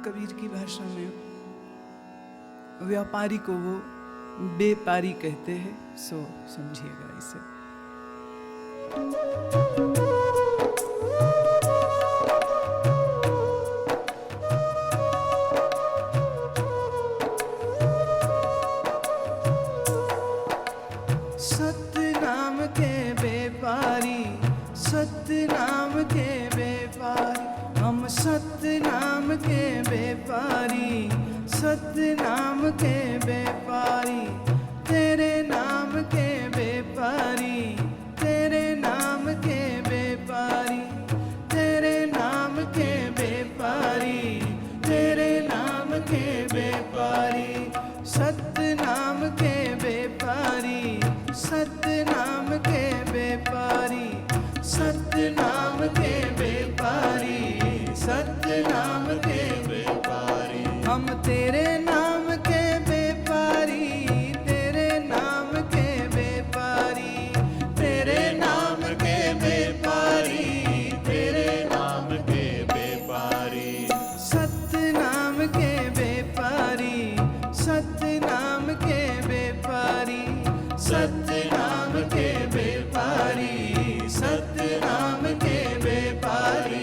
कबीर की भाषा में व्यापारी को वो बेपारी कहते हैं, सो समझिएगा इसे। सत्य नाम के व्यापारी, सत्य नाम के व्यापारी, हम सत्य नाम के व्यापारी, सत्य नाम के व्यापारी, तेरे नाम के व्यापारी, तेरे नाम के व्यापारी, तेरे नाम के व्यापारी, तेरे नाम के व्यापारी, सत्य नाम के व्यापारी, सत्य नाम के व्यापारी, सत्य नाम के व्यापारी, सत्य नाम के व्यापारी, हम तेरे नाम के व्यापारी, तेरे नाम के व्यापारी, तेरे नाम के व्यापारी, तेरे नाम के व्यापारी, सत्य नाम के व्यापारी, सत्य नाम के व्यापारी, सत्य नाम के व्यापारी, सत्य नाम के व्यापारी।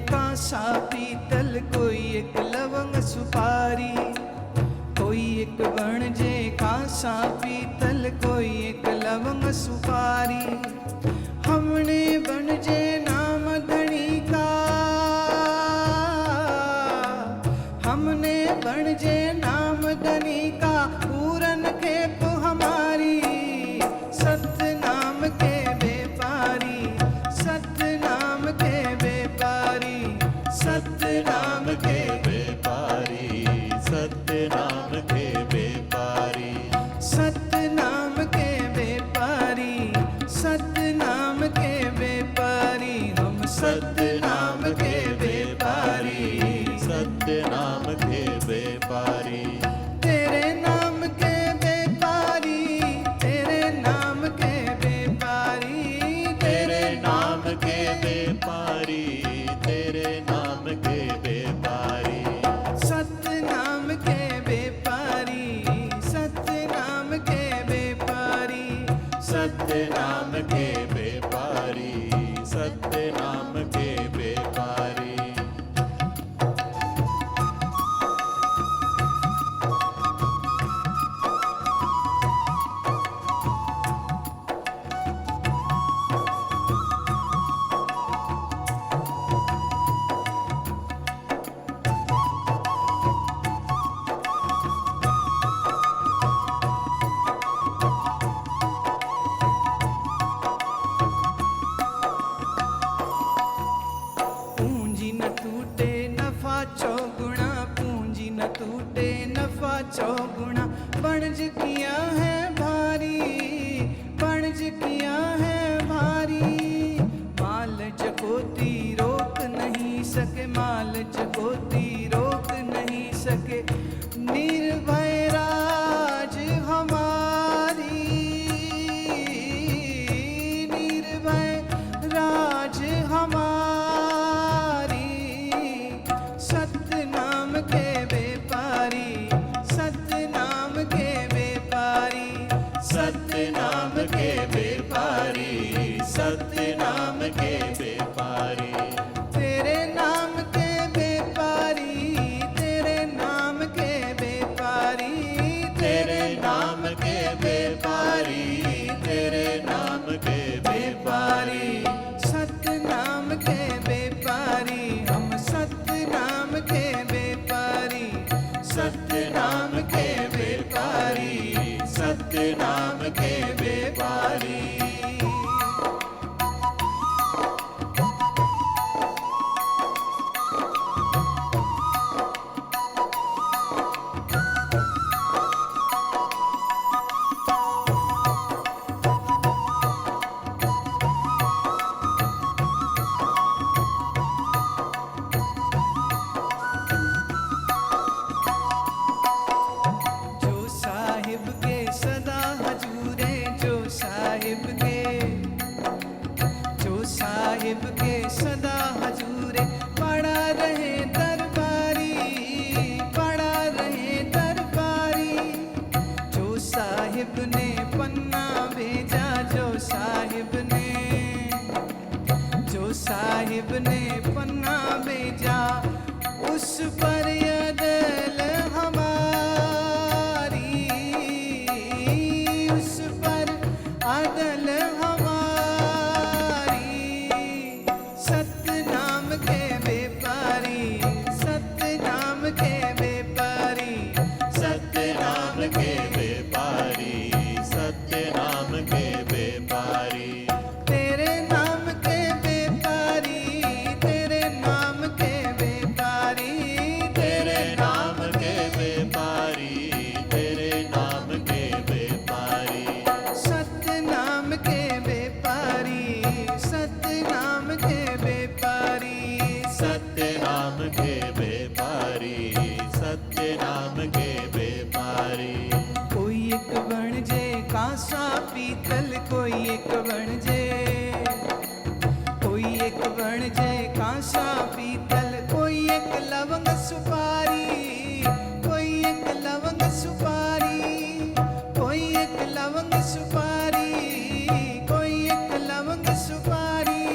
कांसा पीतल, कोई एक लवंग सुपारी, कोई एक बनजे कांसा पीतल, कोई एक लवंग सुपारी, हमने बनजे नाम धनी का, हमने बनजे नाम धनी का, पूरन खेप हमारी, सत्य नाम के व्यापारी, सत्य नाम के व्यापारी, सत्य नाम के व्यापारी, सत्य नाम के व्यापारी, सत्य नाम के व्यापारी, सत्य नाम के व्यापारी, हम सत्य नाम के व्यापारी, सत्य नाम के व्यापारी, तेरे नाम के व्यापारी, तेरे नाम के व्यापारी, तेरे नाम के व्यापारी, तेरे नाम के व्यापारी, सत्य नाम के व्यापारी, सत्य नाम के व्यापारी, सत्य नाम के व्यापारी, सत्य नाम के व्यापारी। चौगुणा पूंजी न टूटे, नफा चौगुणा, बनज किया है भारी, बनज किया है भारी, माल चकोती रोक नहीं सके, माल चकोती रोक नहीं सके, निर्भय राज हमारी, निर्भय राज हमारी, सत्य नाम के व्यापारी, सत्य नाम के व्यापारी, सत्य नाम के व्यापारी, सत्य नाम के व्यापारी, तेरे नाम के व्यापारी, उस पर अदल हमारी, उस पर अदल हमारी। सत्य नाम के व्यापारी, सत्य नाम के व्यापारी, सत्य नाम के व्यापारी, सत्य नाम के व्यापारी। तेरे नाम के व्यापारी, तेरे नाम के व्यापारी, तेरे नाम के व्यापारी, तेरे नाम के व्यापारी। सत्य नाम के व्यापारी, सत्य नाम के व्यापारी। सत्य नाम के व्यापारी, सत्य नाम के व्यापारी। कोई एक बन जे कांसा पीतल, कोई एक बन जे, कोई एक बन जे कांसा पीतल, कोई एक लवंग सुपारी, कोई एक लवंग सुपारी, कोई एक लवंग सुपारी, कोई एक लवंग सुपारी।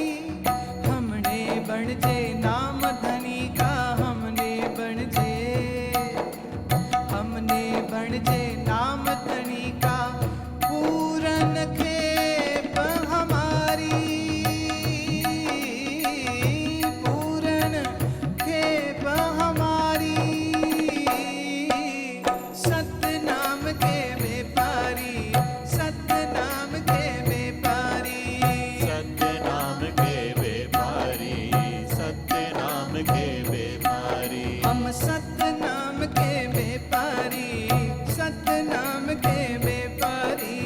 हमने बन जे नाम धनी का, हमने बन जे, हमने बन जे नाम धनी का। पूरन खेप हमारी, पूरन खेप हमारी। सत्य नाम के व्यापारी, सत्य नाम के व्यापारी। सत्य नाम के व्यापारी, सत्य नाम के व्यापारी। हम सत्य नाम के व्यापारी, सत्य नाम के व्यापारी।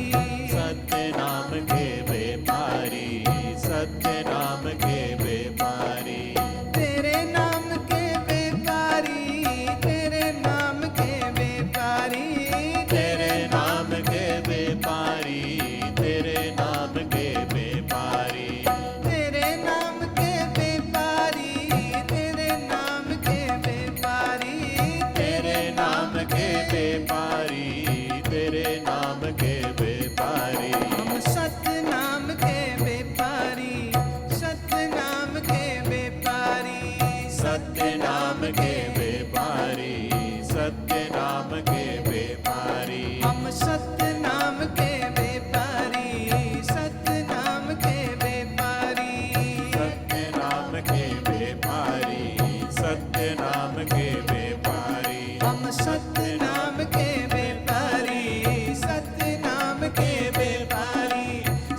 सत्य नाम के व्यापारी, सत्य नाम के व्यापारी। तेरे नाम के व्यापारी, तेरे नाम के व्यापारी। तेरे नाम के व्यापारी, तेरे नाम के व्यापारी। तेरे नाम के व्यापारी, तेरे नाम के व्यापारी। तेरे नाम के व्यापारी, तेरे नाम के व्यापारी। हम सत्य नाम के व्यापारी, सत्य नाम के व्यापारी। सत्य नाम के व्यापारी, सत्य नाम के व्यापारी। हम सत्य नाम के व्यापारी, सत्य नाम के व्यापारी। सत्य नाम के व्यापारी, सत्य नाम के व्यापारी। हम सत्य नाम के व्यापारी, सत्य नाम के व्यापारी।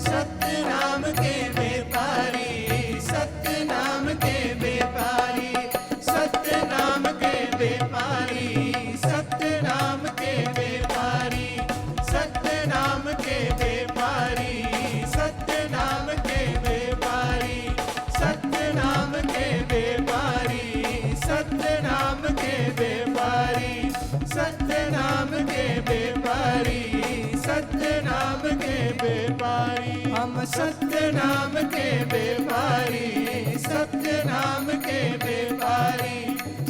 सत्य नाम के व्यापारी, सत्य नाम के व्यापारी। सत्य नाम के व्यापारी, सत्य नाम के व्यापारी। सत्य नाम के व्यापारी, सत्य नाम के व्यापारी। सत्य नाम के व्यापारी, सत्य नाम के व्यापारी। सत्य नाम के व्यापारी, सत्य नाम के व्यापारी। हम सत्य नाम के व्यापारी, सत्य नाम के व्यापारी।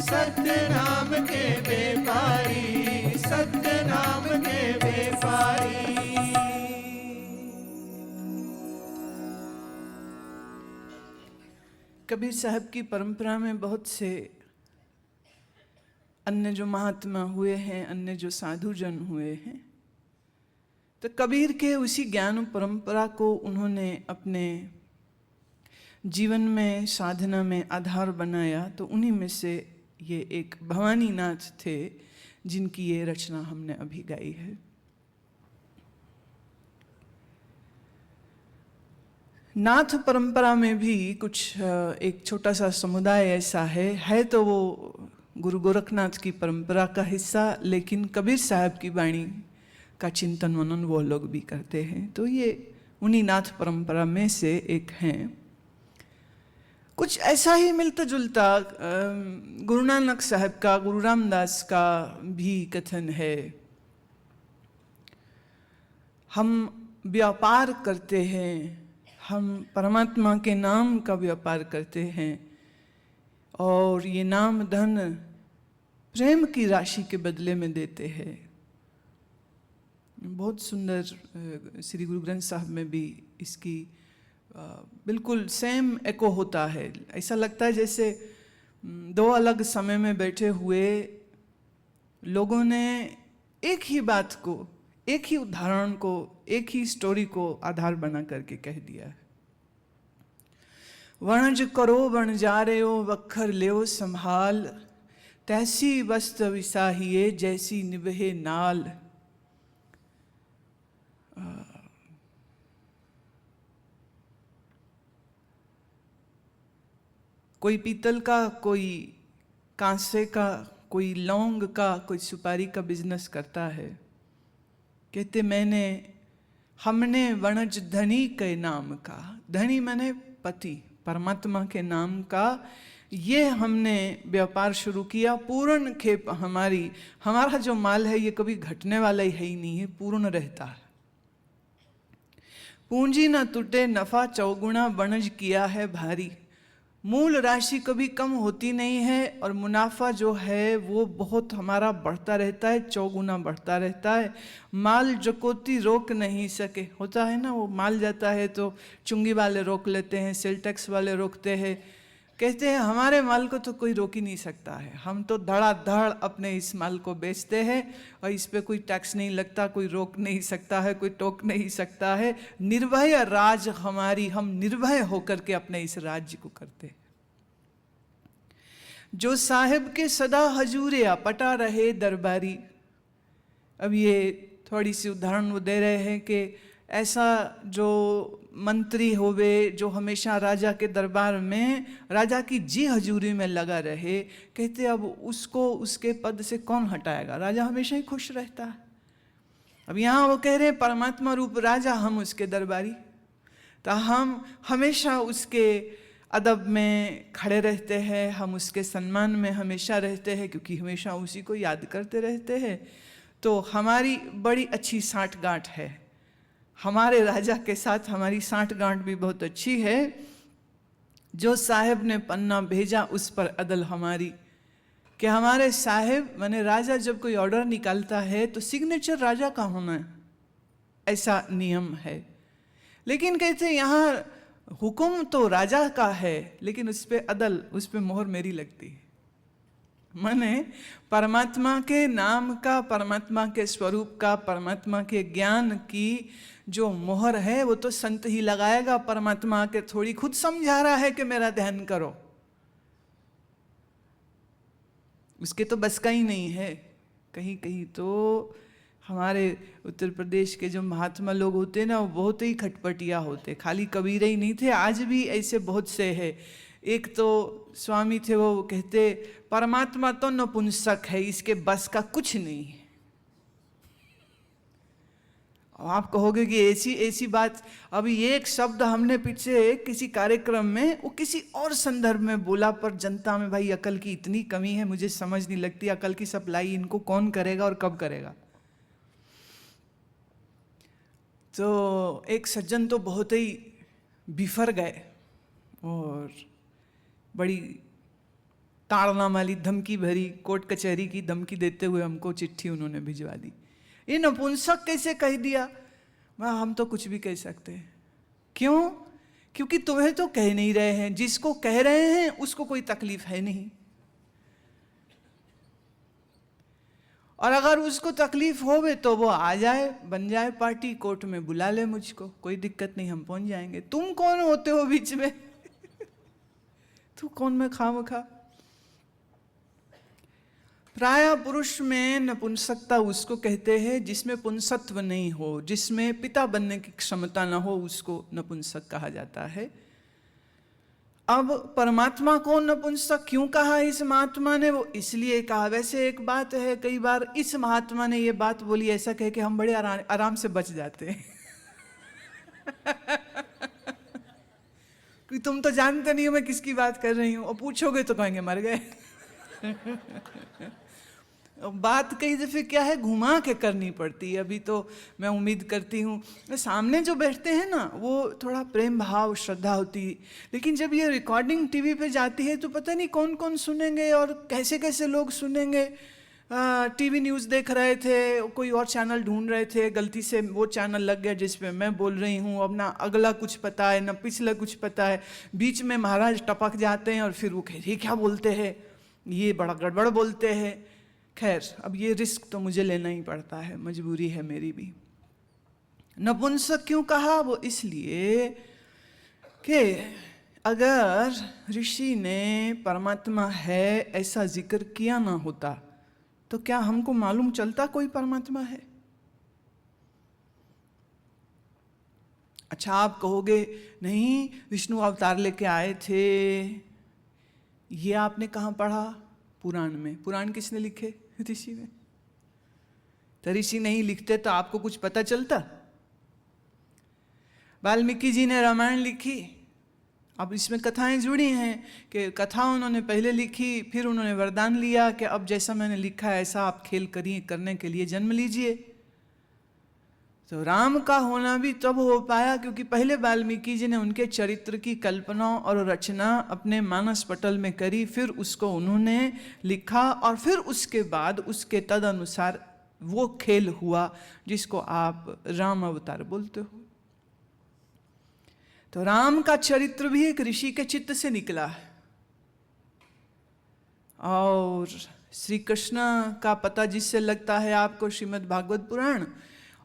सत्य नाम के व्यापारी, सत्य नाम के व्यापारी। कबीर साहब की परंपरा में बहुत से अन्य जो महात्मा हुए हैं, अन्य जो साधु जन हुए हैं, तो कबीर के उसी ज्ञान परंपरा को उन्होंने अपने जीवन में, साधना में आधार बनाया। तो उन्हीं में से ये एक भवानी नाथ थे, जिनकी ये रचना हमने अभी गाई है। नाथ परंपरा में भी कुछ एक छोटा सा समुदाय ऐसा है तो वो गुरु गोरखनाथ की परंपरा का हिस्सा, लेकिन कबीर साहब की वाणी का चिंतन मनन वो लोग भी करते हैं। तो ये उन्हीं नाथ परंपरा में से एक हैं। कुछ ऐसा ही मिलता जुलता गुरु नानक साहब का, गुरु रामदास का भी कथन है। हम व्यापार करते हैं, हम परमात्मा के नाम का व्यापार करते हैं, और ये नाम धन प्रेम की राशि के बदले में देते हैं। बहुत सुंदर श्री गुरु ग्रंथ साहब में भी इसकी बिल्कुल सेम एको होता है। ऐसा लगता है जैसे दो अलग समय में बैठे हुए लोगों ने एक ही बात को, एक ही उदाहरण को, एक ही स्टोरी को आधार बना करके कह दिया है। वणज करो वणजारेओ वखर लेओ संभाल, तैसी वस्त विसाहिए जैसी निभे नाल। कोई पीतल का, कोई कांसे का, कोई लौंग का, कोई सुपारी का बिजनेस करता है। कहते हमने वणज धनी के नाम का, धनी माने पति, परमात्मा के नाम का, ये हमने व्यापार शुरू किया। पूर्ण खेप हमारा जो माल है ये कभी घटने वाला ही है ही नहीं है, पूर्ण रहता है। पूंजी न टूटे नफा चौगुना वणज किया है भारी। मूल राशि कभी कम होती नहीं है और मुनाफा जो है वो बहुत हमारा बढ़ता रहता है, चौगुना बढ़ता रहता है। माल जकोती रोक नहीं सके, होता है ना, वो माल जाता है तो चुंगी वाले रोक लेते हैं, सेल टैक्स वाले रोकते हैं। कहते हैं हमारे माल को तो कोई रोक ही नहीं सकता है, हम तो धड़ाधड़ अपने इस माल को बेचते हैं और इस पे कोई टैक्स नहीं लगता, कोई रोक नहीं सकता है, कोई टोक नहीं सकता है। निर्भय राज हमारी, हम निर्भय होकर के अपने इस राज्य को करते हैं। जो साहिब के सदा हजूरिया पटा रहे दरबारी। अब ये थोड़ी सी उदाहरण वो दे रहे हैं कि ऐसा जो मंत्री होवे जो हमेशा राजा के दरबार में राजा की जी हजूरी में लगा रहे, कहते अब उसको उसके पद से कौन हटाएगा, राजा हमेशा ही खुश रहता है। अब यहाँ वो कह रहे हैं परमात्मा रूप राजा, हम उसके दरबारी, तो हम हमेशा उसके अदब में खड़े रहते हैं, हम उसके सम्मान में हमेशा रहते हैं, क्योंकि हमेशा उसी को याद करते रहते हैं। तो हमारी बड़ी अच्छी साठगांठ है, हमारे राजा के साथ हमारी साठगांठ भी बहुत अच्छी है। जो साहिब ने पन्ना भेजा उस पर अदल हमारी, कि हमारे साहिब माने राजा जब कोई ऑर्डर निकालता है तो सिग्नेचर राजा का होना है, ऐसा नियम है। लेकिन कहते हैं यहाँ हुक्म तो राजा का है, लेकिन उस पर अदल, उस पर मोहर मेरी लगती है। माने परमात्मा के नाम का, परमात्मा के स्वरूप का, परमात्मा के ज्ञान की जो मोहर है वो तो संत ही लगाएगा, परमात्मा के थोड़ी। खुद समझा रहा है कि मेरा ध्यान करो, उसके तो बस का ही नहीं है। कहीं कहीं तो हमारे उत्तर प्रदेश के जो महात्मा लोग होते ना, वो बहुत ही खटपटिया होते, खाली कबीर ही नहीं थे, आज भी ऐसे बहुत से हैं। एक तो स्वामी थे, वो कहते परमात्मा तो नपुंसक है, इसके बस का कुछ नहीं है। आप कहोगे कि ऐसी बात। अभी एक शब्द हमने पीछे किसी कार्यक्रम में वो किसी और संदर्भ में बोला, पर जनता में भाई अकल की इतनी कमी है, मुझे समझ नहीं लगती अकल की सप्लाई इनको कौन करेगा और कब करेगा। तो एक सज्जन तो बहुत ही बिफर गए और बड़ी ताड़ना वाली धमकी भरी, कोर्ट कचहरी की धमकी देते हुए हमको चिट्ठी उन्होंने भिजवा दी। ये नपुंसक कैसे कह दिया? हम तो कुछ भी कह सकते हैं। क्यों? क्योंकि तुम्हें तो कह नहीं रहे हैं, जिसको कह रहे हैं उसको कोई तकलीफ है नहीं, और अगर उसको तकलीफ होवे तो वो आ जाए, बन जाए पार्टी, कोर्ट में बुला ले मुझको, कोई दिक्कत नहीं, हम पहुंच जाएंगे। तुम कौन होते हो बीच में? तू कौन में खामखा? प्राय पुरुष में नपुंसकता उसको कहते हैं जिसमें पुंसत्व नहीं हो, जिसमें पिता बनने की क्षमता ना हो, उसको नपुंसक कहा जाता है। अब परमात्मा को नपुंसक क्यों कहा इस महात्मा ने? वो इसलिए कहा। वैसे एक बात है, कई बार इस महात्मा ने ये बात बोली ऐसा कह के हम बड़े आराम से बच जाते हैं। क्योंकि तुम तो जानते नहीं हो मैं किसकी बात कर रही हूँ, और पूछोगे तो कहेंगे मर गए। बात कई दफे क्या है, घुमा के करनी पड़ती है। अभी तो मैं उम्मीद करती हूँ सामने जो बैठते हैं ना वो थोड़ा प्रेम भाव श्रद्धा होती है, लेकिन जब ये रिकॉर्डिंग टीवी पे जाती है तो पता नहीं कौन कौन सुनेंगे और कैसे कैसे लोग सुनेंगे। टीवी न्यूज़ देख रहे थे, कोई और चैनल ढूंढ रहे थे, गलती से वो चैनल लग गया जिस पे मैं बोल रही हूँ। अब ना अगला कुछ पता है ना पिछला कुछ पता है, बीच में महाराज टपक जाते हैं और फिर वो कह क्या बोलते हैं, ये बड़ा गड़बड़ बोलते हैं। खैर, अब ये रिस्क तो मुझे लेना ही पड़ता है, मजबूरी है मेरी भी। नपुंसक क्यों कहा? वो इसलिए कि अगर ऋषि ने परमात्मा है ऐसा जिक्र किया ना होता तो क्या हमको मालूम चलता कोई परमात्मा है? अच्छा, आप कहोगे नहीं, विष्णु अवतार लेके आए थे, ये आपने कहाँ पढ़ा? पुराण में। पुराण किसने लिखे? ऋषि ने। तो ऋषि नहीं लिखते तो आपको कुछ पता चलता? वाल्मीकि जी ने रामायण लिखी, अब इसमें कथाएं जुड़ी हैं कि कथा उन्होंने पहले लिखी, फिर उन्होंने वरदान लिया कि अब जैसा मैंने लिखा है ऐसा आप खेल करिए, करने के लिए जन्म लीजिए। तो राम का होना भी तब हो पाया क्योंकि पहले वाल्मीकि जी ने उनके चरित्र की कल्पना और रचना अपने मानस पटल में करी, फिर उसको उन्होंने लिखा और फिर उसके बाद उसके तदनुसार वो खेल हुआ जिसको आप राम अवतार बोलते हो। तो राम का चरित्र भी एक ऋषि के चित्त से निकला है। और श्री कृष्ण का पता जिससे लगता है आपको श्रीमद् भागवत पुराण,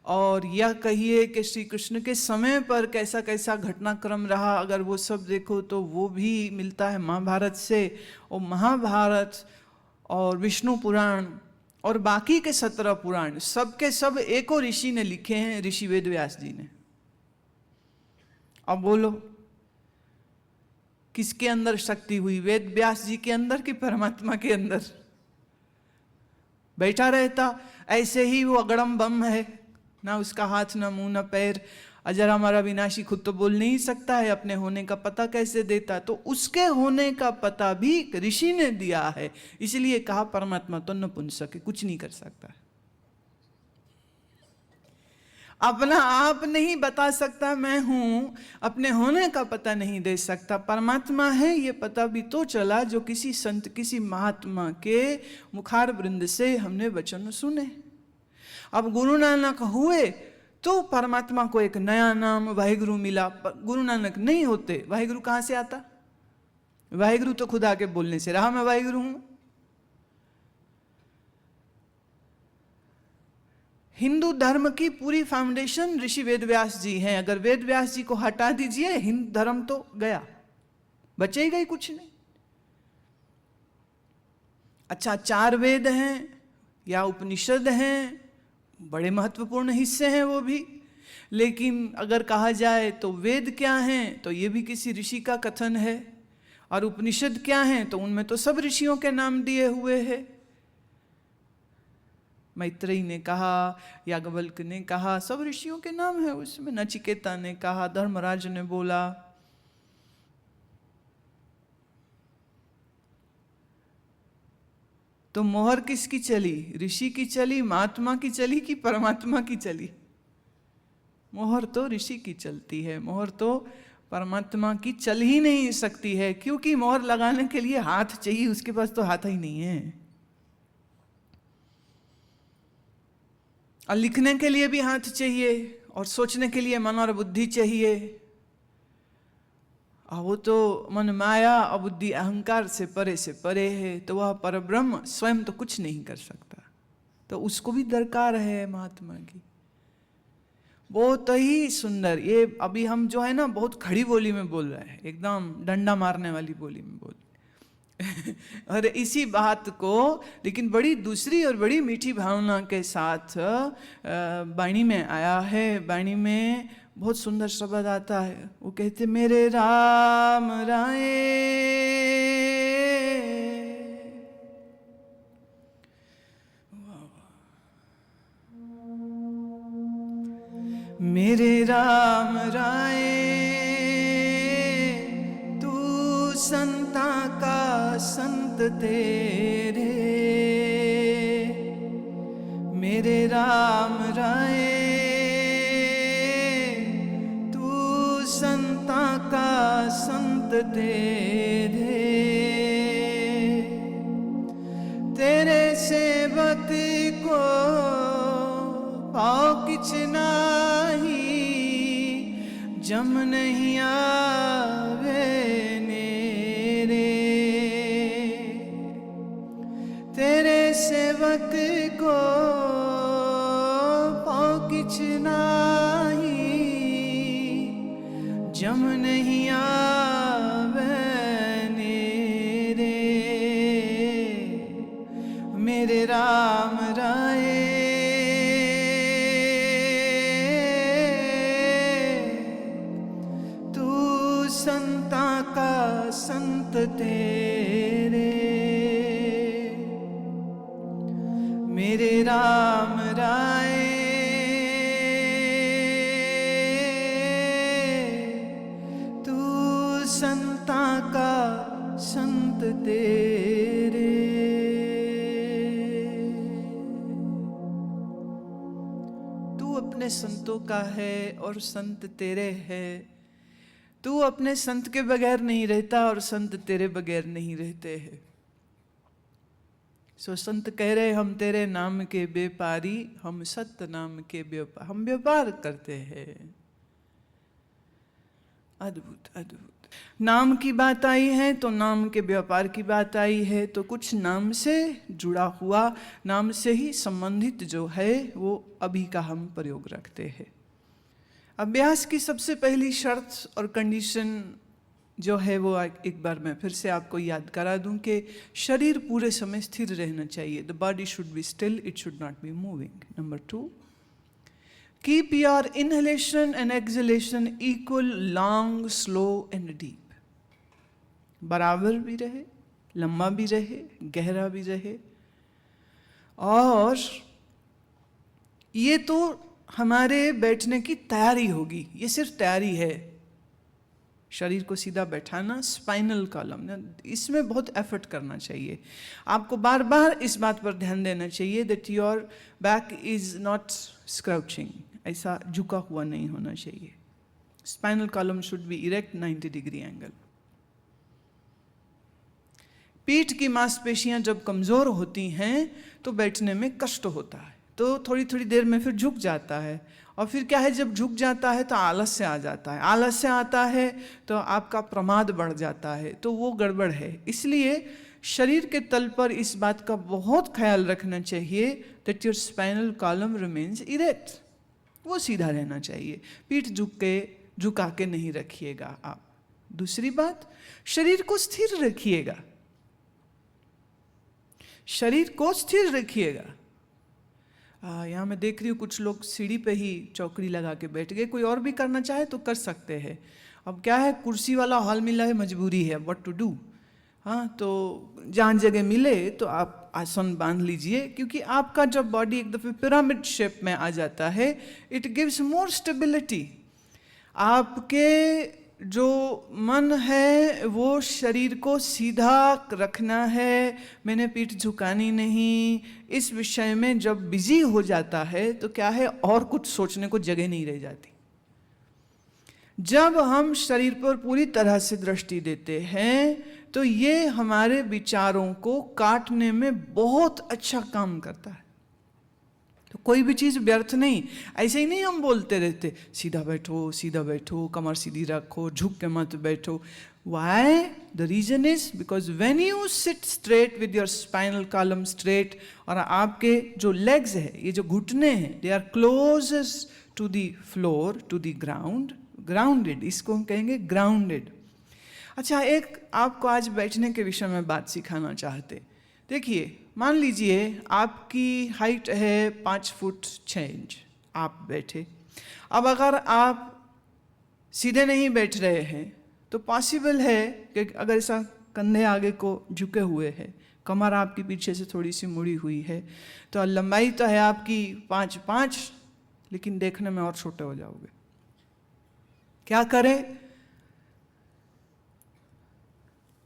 और यह कहिए कि श्री कृष्ण के समय पर कैसा कैसा घटनाक्रम रहा, अगर वो सब देखो तो वो भी मिलता है महाभारत से। और महाभारत और विष्णु पुराण और बाकी के 17 पुराण सबके सब एको ऋषि ने लिखे हैं, ऋषि वेद व्यास जी ने। अब बोलो किसके अंदर शक्ति हुई? वेद व्यास जी के अंदर कि परमात्मा के अंदर? बैठा रहता ऐसे ही वो अगड़म बम है, ना उसका हाथ ना मुंह ना पैर, अजर हमारा विनाशी, खुद तो बोल नहीं सकता है, अपने होने का पता कैसे देता? तो उसके होने का पता भी ऋषि ने दिया है, इसलिए कहा परमात्मा तो नपुंसक है, कुछ नहीं कर सकता, अपना आप नहीं बता सकता मैं हूं, अपने होने का पता नहीं दे सकता। परमात्मा है ये पता भी तो चला जो किसी संत, किसी महात्मा के मुखार वृंद से हमने वचन सुने। अब गुरु नानक हुए तो परमात्मा को एक नया नाम वाहिगुरु मिला। गुरु नानक नहीं होते वाहिगुरु कहां से आता? वाहिगुरु तो खुदा के बोलने से रहा, मैं वाहिगुरु हूं। हिंदू धर्म की पूरी फाउंडेशन ऋषि वेद व्यास जी हैं। अगर वेद व्यास जी को हटा दीजिए, हिंदू धर्म तो गया, बचेगा ही कुछ नहीं। अच्छा, 4 वेद हैं या उपनिषद हैं, बड़े महत्वपूर्ण हिस्से हैं वो भी, लेकिन अगर कहा जाए तो वेद क्या हैं तो ये भी किसी ऋषि का कथन है, और उपनिषद क्या हैं तो उनमें तो सब ऋषियों के नाम दिए हुए हैं। मैत्रेयी ने कहा, याज्ञवल्क्य ने कहा, सब ऋषियों के नाम है उसमें। नचिकेता ने कहा, धर्मराज ने बोला। तो मोहर किसकी चली? ऋषि की चली, महात्मा की चली कि परमात्मा की चली? मोहर तो ऋषि की चलती है, मोहर तो परमात्मा की चल ही नहीं सकती है, क्योंकि मोहर लगाने के लिए हाथ चाहिए, उसके पास तो हाथ ही नहीं है। और लिखने के लिए भी हाथ चाहिए, और सोचने के लिए मन और बुद्धि चाहिए, और वो तो मन माया और बुद्धि अहंकार से परे है, तो वह परब्रह्म स्वयं तो कुछ नहीं कर सकता, तो उसको भी दरकार है महात्मा की। बहुत ही सुंदर। ये अभी हम जो है ना बहुत खड़ी बोली में बोल रहे हैं, एकदम डंडा मारने वाली बोली में बोल और इसी बात को लेकिन बड़ी दूसरी और बड़ी मीठी भावना के साथ वाणी में आया है। वाणी में बहुत सुंदर शब्द आता है, वो कहते मेरे राम राय, मेरे राम राय, तू संता का संत तेरे, मेरे राम राय, तू संता का संत तेरे, तेरे सेवक को पाओ किछ नाही, जम नहीं आवे नेरे। तेरे सेवक को पाओ किछ नाही, जम नहीं आवे नेरे। मेरे राम राय तू संता का संत तेरे। मेरे राम राय तू संता का संत तेरे। तू अपने संतों का है और संत तेरे है। तू अपने संत के बगैर नहीं रहता और संत तेरे बगैर नहीं रहते हैं। सो संत कह रहे हम तेरे नाम के व्यापारी, हम सत्य नाम के व्यापार, हम व्यापार करते हैं। अद्भुत अद्भुत। नाम की बात आई है तो नाम के व्यापार की बात आई है, तो कुछ नाम से जुड़ा हुआ, नाम से ही संबंधित जो है वो अभी का हम प्रयोग रखते हैं। अभ्यास की सबसे पहली शर्त और कंडीशन जो है वो एक बार मैं फिर से आपको याद करा दूं कि शरीर पूरे समय स्थिर रहना चाहिए। The body should be still, it should not be moving. Number 2, keep your inhalation and exhalation equal, long, slow and deep. बराबर भी रहे, लंबा भी रहे, गहरा भी रहे। और ये तो हमारे बैठने की तैयारी होगी, ये सिर्फ तैयारी है। शरीर को सीधा बैठाना, स्पाइनल कॉलम, इसमें बहुत एफर्ट करना चाहिए। आपको बार बार इस बात पर ध्यान देना चाहिए that your back is not crouching, ऐसा झुका हुआ नहीं होना चाहिए। Spinal column should be erect, 90 degree angle. पीठ की मांसपेशियां जब कमजोर होती हैं तो बैठने में कष्ट होता है, तो थोड़ी थोड़ी देर में फिर झुक जाता है। और फिर क्या है, जब झुक जाता है तो आलस्य आ जाता है, आलस्य आता है तो आपका प्रमाद बढ़ जाता है, तो वो गड़बड़ है। इसलिए शरीर के तल पर इस बात का बहुत ख्याल रखना चाहिए that your spinal column remains erect, वो सीधा रहना चाहिए। पीठ झुका के नहीं रखिएगा आप। दूसरी बात, शरीर को स्थिर रखिएगा, शरीर को स्थिर रखिएगा। यहाँ मैं देख रही हूँ कुछ लोग सीढ़ी पे ही चौकड़ी लगा के बैठ गए। कोई और भी करना चाहे तो कर सकते हैं। अब क्या है, कुर्सी वाला हॉल मिला है, मजबूरी है, व्हाट टू डू। हाँ, तो जहाँ जगह मिले तो आप आसन बांध लीजिए, क्योंकि आपका जब बॉडी एक दफ़े पिरामिड शेप में आ जाता है, इट गिव्स मोर स्टेबिलिटी। आपके जो मन है वो शरीर को सीधा रखना है, मैंने पीठ झुकानी नहीं, इस विषय में जब बिजी हो जाता है तो क्या है, और कुछ सोचने को जगह नहीं रह जाती। जब हम शरीर पर पूरी तरह से दृष्टि देते हैं तो ये हमारे विचारों को काटने में बहुत अच्छा काम करता है। तो कोई भी चीज़ व्यर्थ नहीं, ऐसे ही नहीं हम बोलते रहते सीधा बैठो, कमर सीधी रखो, झुक के मत बैठो। Why? The reason is because when you sit straight with your spinal column straight, और आपके जो legs है, ये जो घुटने हैं, they are closest to the floor, to the ground, grounded, इसको हम कहेंगे grounded। अच्छा, एक आपको आज बैठने के विषय में बात सिखाना चाहते। देखिए, मान लीजिए आपकी हाइट है 5 फुट 6 इंच, आप बैठे। अब अगर आप सीधे नहीं बैठ रहे हैं तो पॉसिबल है कि अगर ऐसा कंधे आगे को झुके हुए हैं, कमर आपकी पीछे से थोड़ी सी मुड़ी हुई है, तो लंबाई तो है आपकी 5'5", लेकिन देखने में और छोटे हो जाओगे। क्या करें?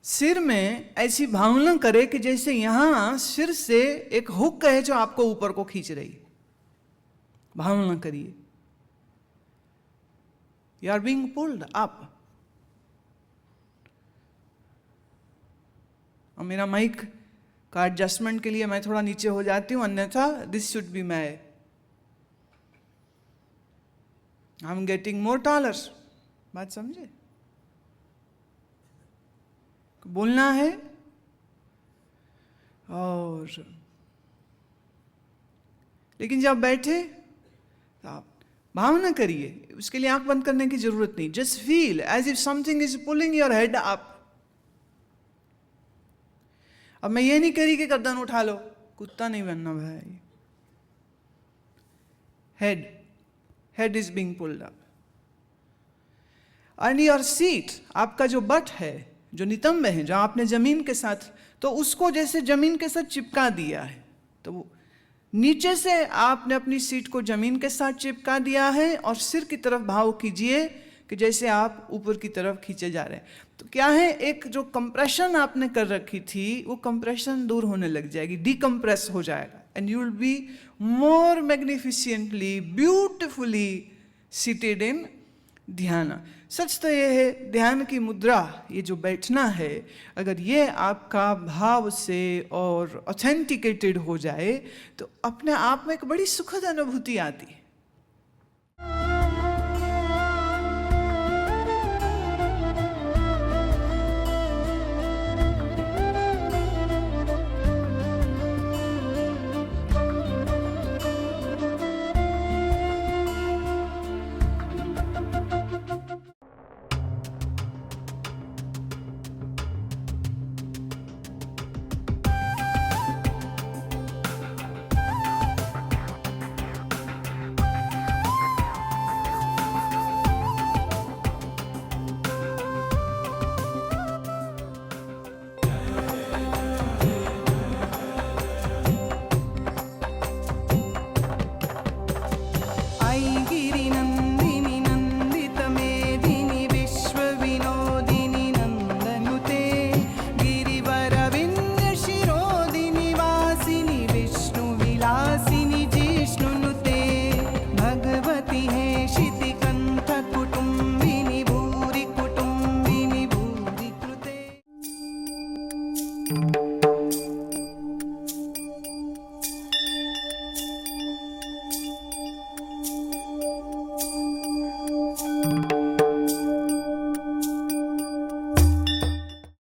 सिर में ऐसी भावना करे कि जैसे यहां सिर से एक हुक है जो आपको ऊपर को खींच रही। भावना करिए, you are being pulled up. और मेरा माइक का एडजस्टमेंट के लिए मैं थोड़ा नीचे हो जाती हूँ, अन्यथा this should be my, I am getting more taller. बात समझे? बोलना है और लेकिन जब बैठे तो आप भावना करिए, उसके लिए आंख बंद करने की जरूरत नहीं। Just feel as if something is pulling your head up. अब मैं ये नहीं करी कि गर्दन उठा लो, कुत्ता नहीं बनना भाई। Head is being pulled up and your seat, आपका जो बट है, जो नितंब है, जो आपने जमीन के साथ, तो उसको जैसे जमीन के साथ चिपका दिया है, तो वो नीचे से आपने अपनी सीट को जमीन के साथ चिपका दिया है और सिर की तरफ भाव कीजिए कि जैसे आप ऊपर की तरफ खींचे जा रहे हैं। तो क्या है, एक जो कंप्रेशन आपने कर रखी थी वो कंप्रेशन दूर होने लग जाएगी, डीकंप्रेस हो जाएगा and you will be more magnificently beautifully seated in ध्यान। सच तो ये है, ध्यान की मुद्रा, ये जो बैठना है, अगर ये आपका भाव से और ऑथेंटिकेटेड हो जाए तो अपने आप में एक बड़ी सुखद अनुभूति आती है।